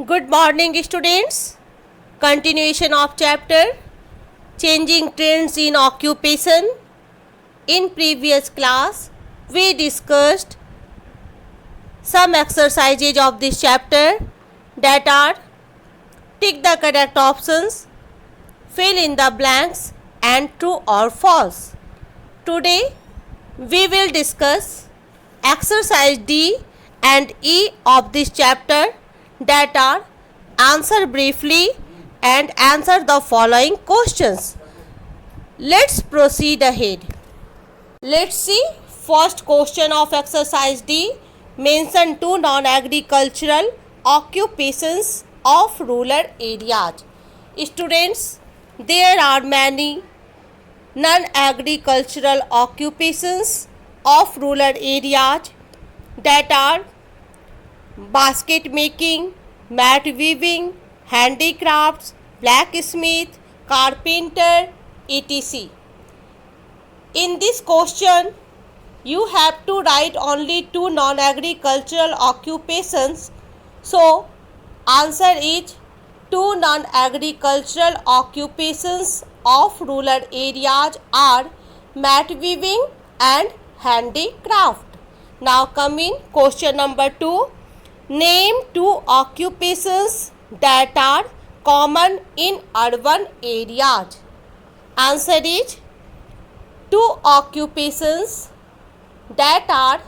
Good morning, students. Continuation of chapter Changing Trends in Occupation. In previous class, we discussed some exercises of this chapter that are tick the correct options, fill in the blanks, and true or false. Today, we will discuss exercise D and E of this chapter that are answer briefly and answer the following questions. Let's proceed ahead. Let's see first question of exercise D. Mention two non-agricultural occupations of rural areas. Students, there are many non-agricultural occupations of rural areas that are basket making, mat weaving, handicrafts, blacksmith, carpenter, etc. In this question, you have to write only two non-agricultural occupations. So, answer is two non-agricultural occupations of rural areas are mat weaving and handicraft. Now come in question number 2. Name two occupations that are common in urban areas. Answer is two occupations that are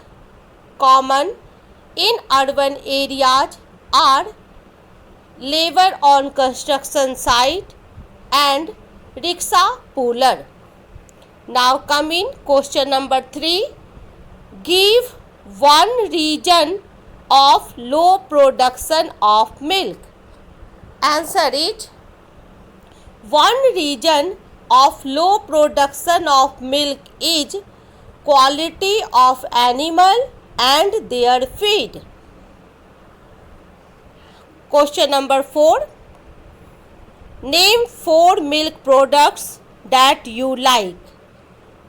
common in urban areas are labor on construction site and rickshaw puller. Now come in question number 3. Give one reason of low production of milk. Answer is one reason of low production of milk is quality of animal and their feed. Question number 4. Name 4 milk products that you like.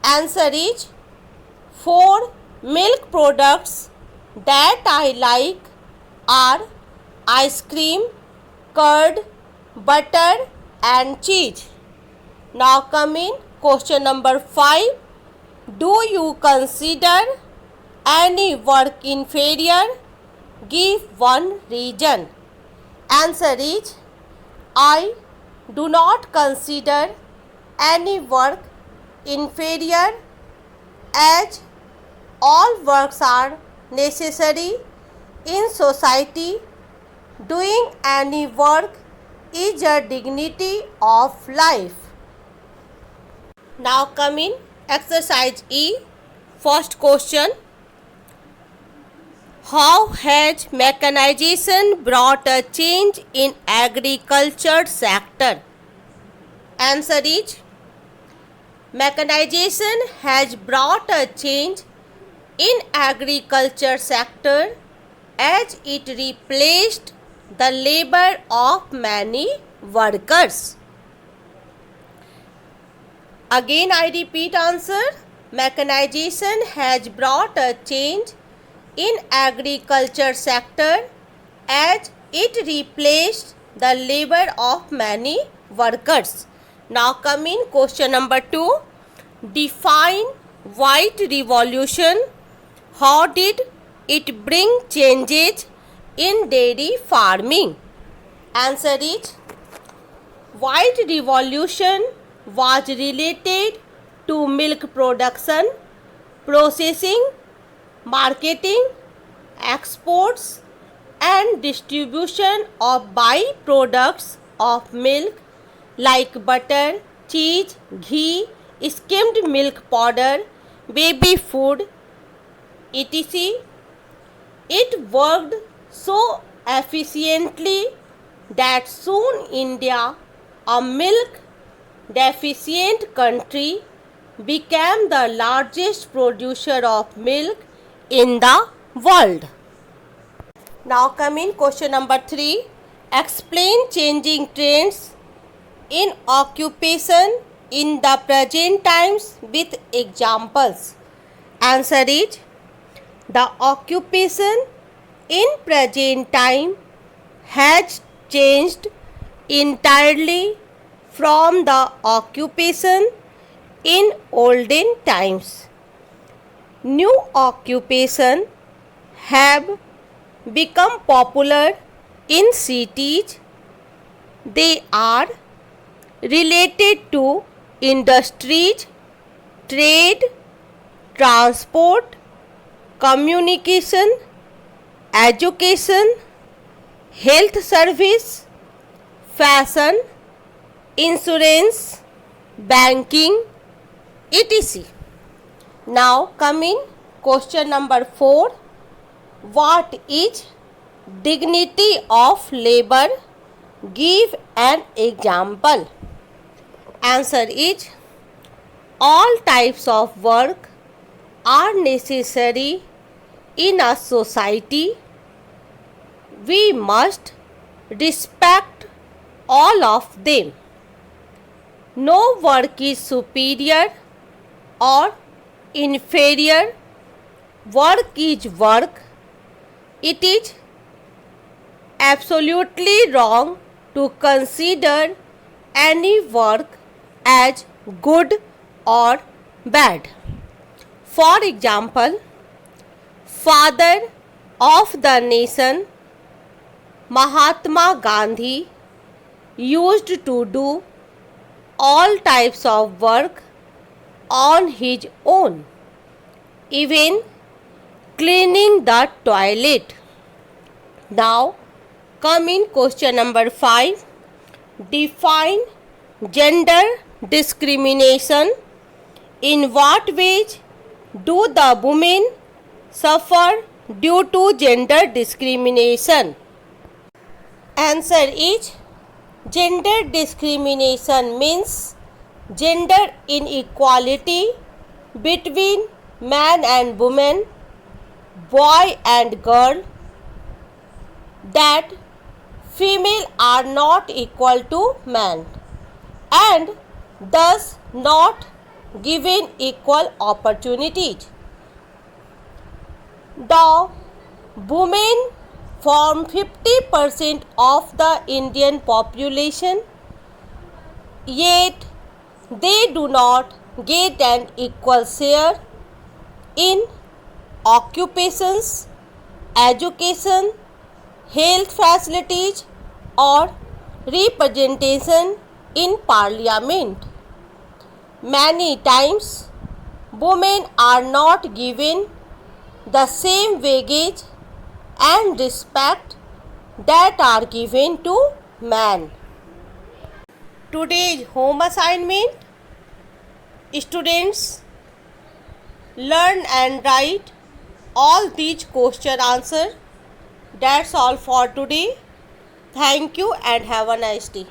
Answer is 4 milk products that I like are ice cream, curd, butter and cheese. Now come in question number 5. Do you consider any work inferior? Give one reason. Answer is I do not consider any work inferior as all works are necessary in society. Doing any work is a dignity of life. Now come in exercise E. First question. How has mechanization brought a change in agriculture sector? Answer is mechanization has brought a change in agriculture sector as it replaced the labor of many workers. Again I repeat answer. Mechanization has brought a change in agriculture sector as it replaced the labor of many workers. Now come in question number 2. Define white revolution. How did it bring changes in dairy farming? Answer is white revolution was related to milk production, processing, marketing, exports and distribution of byproducts of milk like butter, cheese, ghee, skimmed milk powder, baby food, etc. It worked so efficiently that soon India, a milk deficient country, became the largest producer of milk in the world. Now come in question number 3. Explain changing trends in occupation in the present times with examples. Answer is the occupation in present time has changed entirely from the occupation in olden times. New occupations have become popular in cities. They are related to industries, trade, transport, communication, education, health service, fashion, insurance, banking, etc. Now coming question number 4. What is dignity of labor? Give an example. Answer is all types of work are necessary in a society. We must respect all of them. No work is superior or inferior. Work is work. It is absolutely wrong to consider any work as good or bad. For example, father of the nation Mahatma Gandhi used to do all types of work on his own, even cleaning the toilet. Now, come in question number 5. Define gender discrimination. In what ways do the women suffer due to gender discrimination? Answer is gender discrimination means gender inequality between man and woman, boy and girl, that female are not equal to man and thus not given equal opportunities. The women form 50% of the Indian population, yet they do not get an equal share in occupations, education, health facilities or representation in parliament. Many times women are not given the same wages and respect that are given to man. Today's home assignment: students learn and write all these question answer. That's all for today. Thank you and have a nice day.